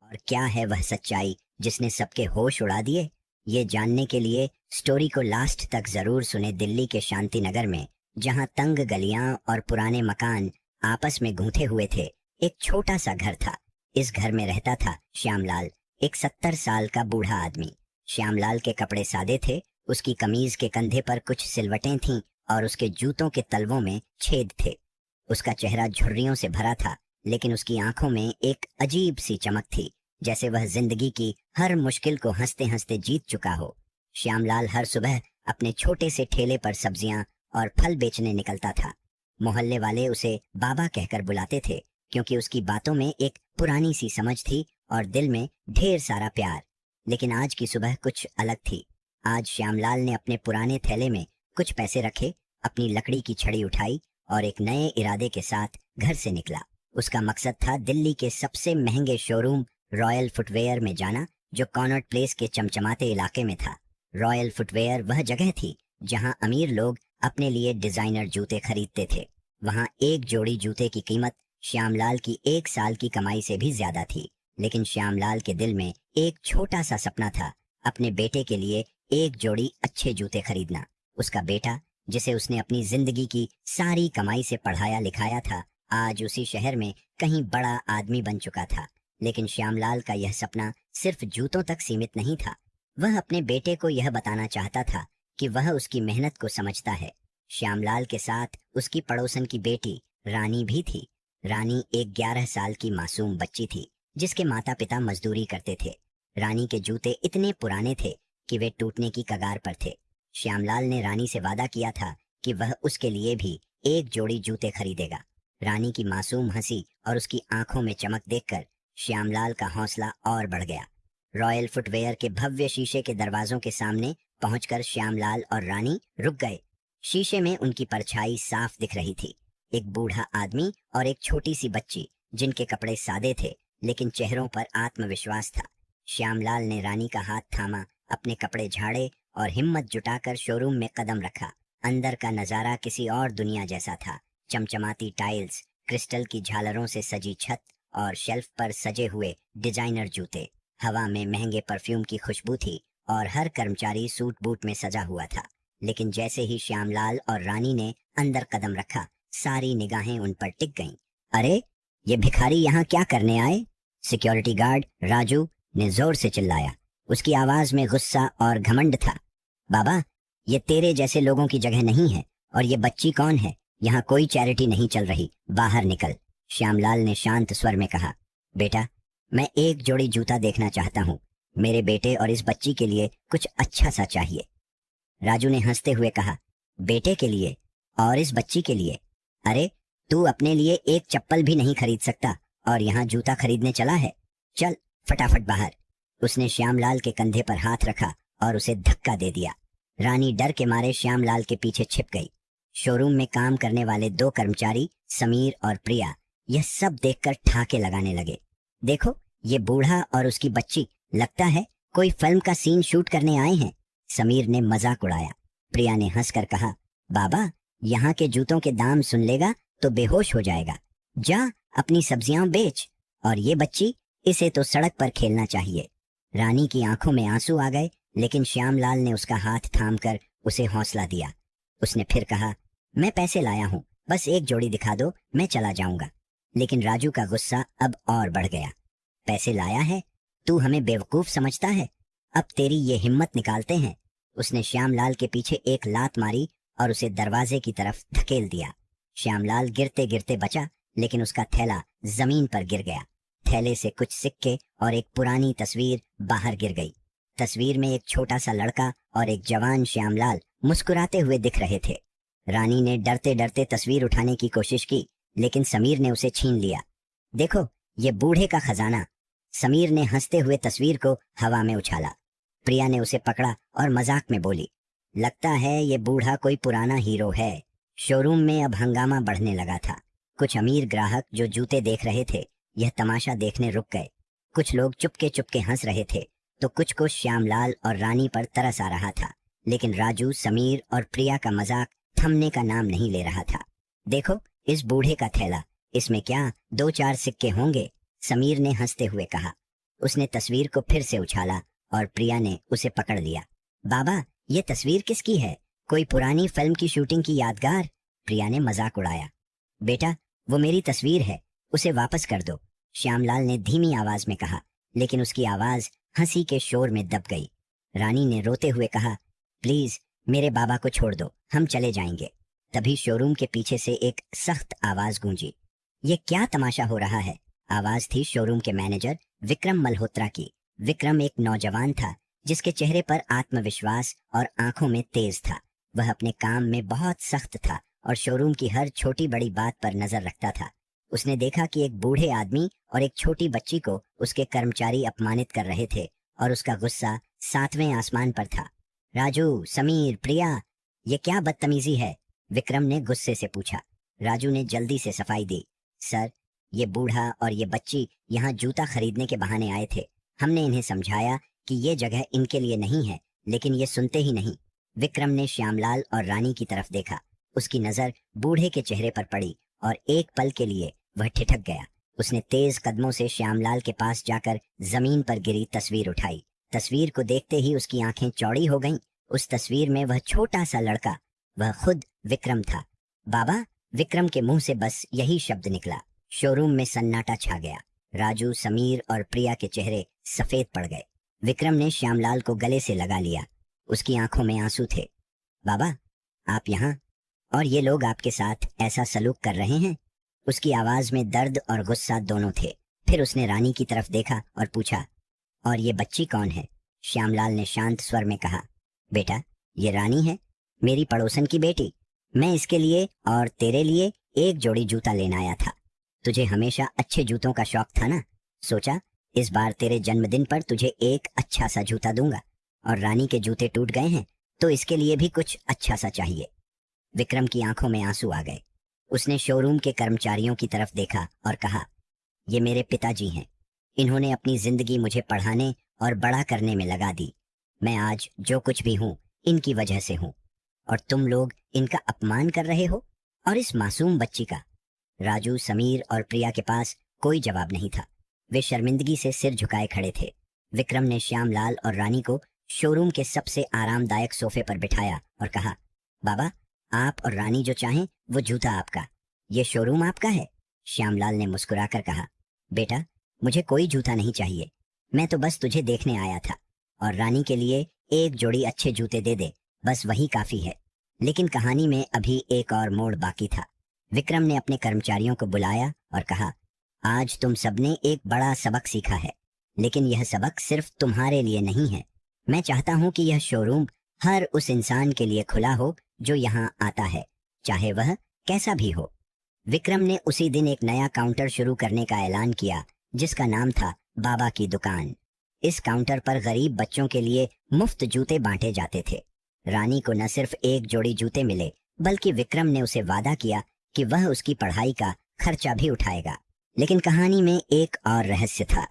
और क्या है वह सच्चाई जिसने सबके होश उड़ा दिए? ये जानने के लिए स्टोरी को लास्ट तक जरूर सुने। दिल्ली के शांति नगर में, जहां तंग गलियां और पुराने मकान आपस में गूंथे हुए थे, एक छोटा सा घर था। इस घर में रहता था श्यामलाल, एक 70 साल का बूढ़ा आदमी। श्यामलाल के कपड़े सादे थे, उसकी कमीज के कंधे पर कुछ सिलवटें थीं और उसके जूतों के तलवों में छेद थे। उसका चेहरा झुर्रियों से भरा था, लेकिन उसकी आंखों में एक अजीब सी चमक थी, जैसे वह जिंदगी की हर मुश्किल को हंसते हंसते जीत चुका हो। श्यामलाल हर सुबह अपने छोटे से ठेले पर सब्जियां और फल बेचने निकलता था। मोहल्ले वाले उसे बाबा कहकर बुलाते थे, क्योंकि उसकी बातों में एक पुरानी सी समझ थी और दिल में ढेर सारा प्यार। लेकिन आज की सुबह कुछ अलग थी। आज श्यामलाल ने अपने पुराने थैले में कुछ पैसे रखे, अपनी लकड़ी की छड़ी उठाई और एक नए इरादे के साथ घर से निकला। उसका मकसद था दिल्ली के सबसे महंगे शोरूम रॉयल फुटवेयर में जाना, जो कॉनॉट प्लेस के चमचमाते इलाके में था। रॉयल फुटवेयर वह जगह थी जहां अमीर लोग अपने लिए डिजाइनर जूते खरीदते थे। वहां एक जोड़ी जूते की कीमत श्यामलाल की 1 साल की कमाई से भी ज्यादा थी। लेकिन श्यामलाल के दिल में एक छोटा सा सपना था, अपने बेटे के लिए एक जोड़ी अच्छे जूते खरीदना। उसका बेटा, जिसे उसने अपनी जिंदगी की सारी कमाई से पढ़ाया लिखाया था, आज उसी शहर में कहीं बड़ा आदमी बन चुका था। लेकिन श्यामलाल का यह सपना सिर्फ जूतों तक सीमित नहीं था। वह अपने बेटे को यह बताना चाहता था कि वह उसकी मेहनत को समझता है। श्यामलाल के साथ उसकी पड़ोसन की बेटी रानी भी थी। रानी एक 11 साल की मासूम बच्ची थी, जिसके माता पिता मजदूरी करते थे। रानी के जूते इतने पुराने थे कि वे टूटने की कगार पर थे। श्यामलाल ने रानी से वादा किया था कि वह उसके लिए भी एक जोड़ी जूते खरीदेगा। रानी की मासूम हंसी और उसकी आंखों में चमक देखकर श्यामलाल का हौसला और बढ़ गया। रॉयल फुटवेयर के भव्य शीशे के दरवाजों के सामने पहुंचकर श्यामलाल और रानी रुक गए। शीशे में उनकी परछाई साफ दिख रही थी, एक बूढ़ा आदमी और एक छोटी सी बच्ची, जिनके कपड़े सादे थे लेकिन चेहरों पर आत्मविश्वास था। श्यामलाल ने रानी का हाथ थामा, अपने कपड़े झाड़े और हिम्मत जुटाकर शोरूम में कदम रखा। अंदर का नजारा किसी और दुनिया जैसा था। चमचमाती टाइल्स, क्रिस्टल की झालरों से सजी छत और शेल्फ पर सजे हुए डिजाइनर जूते। हवा में महंगे परफ्यूम की खुशबू थी और हर कर्मचारी सूट बूट में सजा हुआ था। लेकिन जैसे ही श्यामलाल और रानी ने अंदर कदम रखा, सारी निगाहें उन पर टिक गईं। अरे, ये भिखारी यहाँ क्या करने आए? सिक्योरिटी गार्ड राजू ने जोर से चिल्लाया। उसकी आवाज में गुस्सा और घमंड था। बाबा, ये तेरे जैसे लोगों की जगह नहीं है। और ये बच्ची कौन है? यहाँ कोई चैरिटी नहीं चल रही, बाहर निकल। श्यामलाल ने शांत स्वर में कहा। बेटा, मैं एक जोड़ी जूता देखना चाहता हूँ। मेरे बेटे और इस बच्ची के लिए कुछ अच्छा सा चाहिए। राजू ने हंसते हुए कहा, बेटे के लिए और इस बच्ची के लिए? अरे, तू अपने लिए एक चप्पल भी नहीं खरीद सकता और यहाँ जूता खरीदने चला है? चल फटाफट बाहर। उसने श्यामलाल के कंधे पर हाथ रखा और उसे धक्का दे दिया। रानी डर के मारे श्यामलाल के पीछे छिप गई। शोरूम में काम करने वाले 2 कर्मचारी, समीर और प्रिया, यह सब देखकर ठहाके लगाने लगे। देखो, ये बूढ़ा और उसकी बच्ची, लगता है कोई फिल्म का सीन शूट करने आए हैं। समीर ने मजाक उड़ाया। प्रिया ने हंसकर कहा, बाबा, यहाँ के जूतों के दाम सुन लेगा तो बेहोश हो जाएगा। जा अपनी सब्जियां बेच। और ये बच्ची, इसे तो सड़क पर खेलना चाहिए। रानी की आंखों में आंसू आ गए, लेकिन श्यामलाल ने उसका हाथ थामकर उसे हौसला दिया। उसने फिर कहा, मैं पैसे लाया हूँ, बस एक जोड़ी दिखा दो, मैं चला जाऊंगा। लेकिन राजू का गुस्सा अब और बढ़ गया। पैसे लाया है? तू हमें बेवकूफ समझता है? अब तेरी ये हिम्मत निकालते हैं। उसने श्यामलाल के पीछे एक लात मारी और उसे दरवाजे की तरफ धकेल दिया। श्यामलाल गिरते गिरते बचा, लेकिन उसका थैला जमीन पर गिर गया। थैले से कुछ सिक्के और एक पुरानी तस्वीर बाहर गिर गई। तस्वीर में एक छोटा सा लड़का और एक जवान श्यामलाल मुस्कुराते हुए दिख रहे थे। रानी ने डरते डरते तस्वीर उठाने की कोशिश की, लेकिन समीर ने उसे छीन लिया। देखो, ये बूढ़े का खजाना। समीर ने हंसते हुए तस्वीर को हवा में उछाला। प्रिया ने उसे पकड़ा और मजाक में बोली, लगता है ये बूढ़ा कोई पुराना हीरो है। शोरूम में अब हंगामा बढ़ने लगा था। कुछ अमीर ग्राहक जो जूते देख रहे थे, यह तमाशा देखने रुक गए। कुछ लोग चुपके चुपके हंस रहे थे, तो कुछ को श्यामलाल और रानी पर तरस आ रहा था। लेकिन राजू, समीर और प्रिया का मजाक थमने का नाम नहीं ले रहा था। देखो, इस बूढ़े का थैला, इसमें क्या 2-4 सिक्के होंगे? समीर ने हंसते हुए कहा। उसने तस्वीर को फिर से उछाला और प्रिया ने उसे पकड़ लिया। बाबा, ये तस्वीर किसकी है? कोई पुरानी फिल्म की शूटिंग की यादगार? प्रिया ने मजाक उड़ाया। बेटा, वो मेरी तस्वीर है, उसे वापस कर दो, श्यामलाल ने धीमी आवाज में कहा, लेकिन उसकी आवाज हंसी के शोर में दब गई। रानी ने रोते हुए कहा, प्लीज मेरे बाबा को छोड़ दो, हम चले जाएंगे। तभी शोरूम के पीछे से एक सख्त आवाज गूंजी। ये क्या तमाशा हो रहा है? आवाज थी शोरूम के मैनेजर विक्रम मल्होत्रा की। विक्रम एक नौजवान था जिसके चेहरे पर आत्मविश्वास और आंखों में तेज था। वह अपने काम में बहुत सख्त था और शोरूम की हर छोटी बड़ी बात पर नजर रखता था। उसने देखा कि एक बूढ़े आदमी और एक छोटी बच्ची को उसके कर्मचारी अपमानित कर रहे थे और उसका गुस्सा 7वें आसमान पर था। राजू, समीर, प्रिया, ये क्या बदतमीजी है? विक्रम ने गुस्से से पूछा। राजू ने जल्दी से सफाई दी। सर, ये बूढ़ा और ये बच्ची यहाँ जूता खरीदने के बहाने आए थे। हमने इन्हें समझाया कि ये जगह इनके लिए नहीं है, लेकिन ये सुनते ही नहीं। विक्रम ने श्यामलाल और रानी की तरफ देखा। उसकी नजर बूढ़े के चेहरे पर पड़ी और एक पल के लिए वह ठिठक गया। उसने तेज कदमों से श्यामलाल के पास जाकर जमीन पर गिरी तस्वीर उठाई। तस्वीर को देखते ही उसकी आंखें चौड़ी हो गईं। उस तस्वीर में वह छोटा सा लड़का, वह खुद विक्रम था। बाबा, विक्रम के मुंह से बस यही शब्द निकला। शोरूम में सन्नाटा छा गया। राजू, समीर और प्रिया के चेहरे सफेद पड़ गए। विक्रम ने श्यामलाल को गले से लगा लिया। उसकी आंखों में आंसू थे। बाबा, आप यहाँ और ये लोग आपके साथ ऐसा सलूक कर रहे हैं? उसकी आवाज में दर्द और गुस्सा दोनों थे। फिर उसने रानी की तरफ देखा और पूछा, और ये बच्ची कौन है? श्यामलाल ने शांत स्वर में कहा, बेटा, ये रानी है, मेरी पड़ोसन की बेटी। मैं इसके लिए और तेरे लिए एक जोड़ी जूता लेने आया था। तुझे हमेशा अच्छे जूतों का शौक था ना? सोचा इस बार तेरे जन्मदिन पर तुझे एक अच्छा सा जूता दूंगा। और रानी के जूते टूट गए हैं तो इसके लिए भी कुछ अच्छा सा चाहिए। विक्रम की आंखों में आंसू आ गए। उसने शोरूम के कर्मचारियों की तरफ देखा और कहा, ये मेरे पिताजी हैं। इन्होंने अपनी जिंदगी मुझे पढ़ाने और बड़ा करने में लगा दी। मैं आज जो कुछ भी हूँ इनकी वजह से हूँ, और तुम लोग इनका अपमान कर रहे हो, और इस मासूम बच्ची का। राजू, समीर और प्रिया के पास कोई जवाब नहीं था। वे शर्मिंदगी से सिर झुकाए खड़े थे। विक्रम ने श्यामलाल और रानी को शोरूम के सबसे आरामदायक सोफे पर बिठाया और कहा, बाबा, आप और रानी जो चाहें वो जूता आपका। ये शोरूम आपका है। श्यामलाल ने मुस्कुराकर कहा, बेटा, मुझे कोई जूता नहीं चाहिए। मैं तो बस तुझे देखने आया था, और रानी के लिए एक जोड़ी अच्छे जूते दे दे, बस वही काफी है। लेकिन कहानी में अभी एक और मोड़ बाकी था। विक्रम ने अपने कर्मचारियों को बुलाया और कहा, आज तुम सबने एक बड़ा सबक सीखा है, लेकिन यह सबक सिर्फ तुम्हारे लिए नहीं है। मैं चाहता हूं कि यह शोरूम हर उस इंसान के लिए खुला हो जो यहाँ आता है, चाहे वह कैसा भी हो। विक्रम ने उसी दिन एक नया काउंटर शुरू करने का ऐलान किया, जिसका नाम था बाबा की दुकान। इस काउंटर पर गरीब बच्चों के लिए मुफ्त जूते बांटे जाते थे। रानी को न सिर्फ एक जोड़ी जूते मिले, बल्कि विक्रम ने उसे वादा किया कि वह उसकी पढ़ाई का खर्चा भी उठाएगा। लेकिन कहानी में एक और रहस्य था।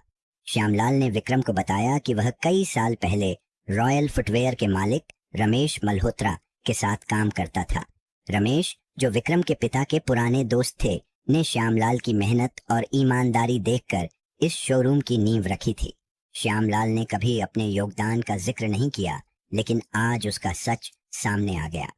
श्यामलाल ने विक्रम को बताया कि वह कई साल पहले रॉयल फुटवेयर के मालिक रमेश मल्होत्रा के साथ काम करता था। रमेश, जो विक्रम के पिता के पुराने दोस्त थे, ने श्यामलाल की मेहनत और ईमानदारी देखकर इस शोरूम की नींव रखी थी। श्यामलाल ने कभी अपने योगदान का जिक्र नहीं किया, लेकिन आज उसका सच सामने आ गया।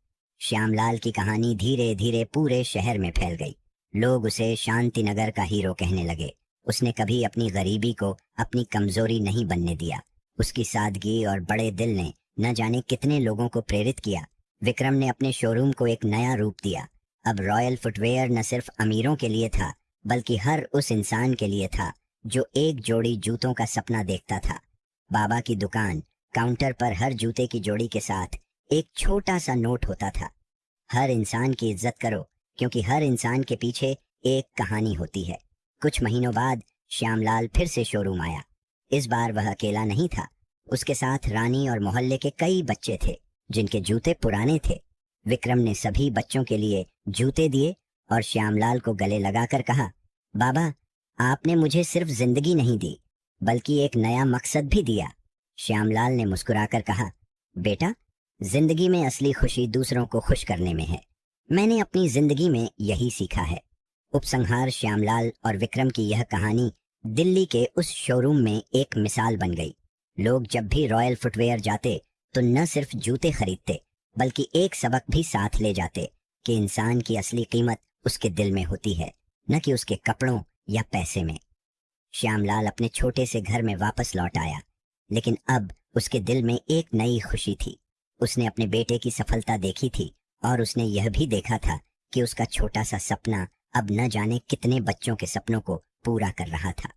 श्यामलाल की कहानी धीरे धीरे पूरे शहर में फैल गई। लोग उसे शांति नगर का हीरो कहने लगे। उसने कभी अपनी गरीबी को अपनी कमजोरी नहीं बनने दिया। उसकी सादगी और बड़े दिल ने न जाने कितने लोगों को प्रेरित किया। विक्रम ने अपने शोरूम को एक नया रूप दिया। अब रॉयल फुटवेयर न सिर्फ अमीरों के लिए था, बल्कि हर उस इंसान के लिए था जो एक जोड़ी जूतों का सपना देखता था। बाबा की दुकान काउंटर पर हर जूते की जोड़ी के साथ एक छोटा सा नोट होता था। हर इंसान की इज्जत करो, क्योंकि हर इंसान के पीछे एक कहानी होती है। कुछ महीनों बाद श्यामलाल फिर से शोरूम आया। इस बार वह अकेला नहीं था। उसके साथ रानी और मोहल्ले के कई बच्चे थे जिनके जूते पुराने थे। विक्रम ने सभी बच्चों के लिए जूते दिए और श्यामलाल को गले लगाकर कहा, बाबा, आपने मुझे सिर्फ जिंदगी नहीं दी, बल्कि एक नया मकसद भी दिया। श्यामलाल ने मुस्कुराकर कहा, बेटा, जिंदगी में असली खुशी दूसरों को खुश करने में है। मैंने अपनी जिंदगी में यही सीखा है। उपसंहार: श्यामलाल और विक्रम की यह कहानी दिल्ली के उस शोरूम में एक मिसाल बन गई। लोग जब भी रॉयल फुटवेयर जाते तो न सिर्फ जूते खरीदते बल्कि एक सबक भी साथ ले जाते कि इंसान की असली कीमत उसके दिल में होती है, न कि उसके कपड़ों या पैसे में। श्यामलाल अपने छोटे से घर में वापस लौट आया, लेकिन अब उसके दिल में एक नई खुशी थी। उसने अपने बेटे की सफलता देखी थी और उसने यह भी देखा था कि उसका छोटा सा सपना अब न जाने कितने बच्चों के सपनों को पूरा कर रहा था।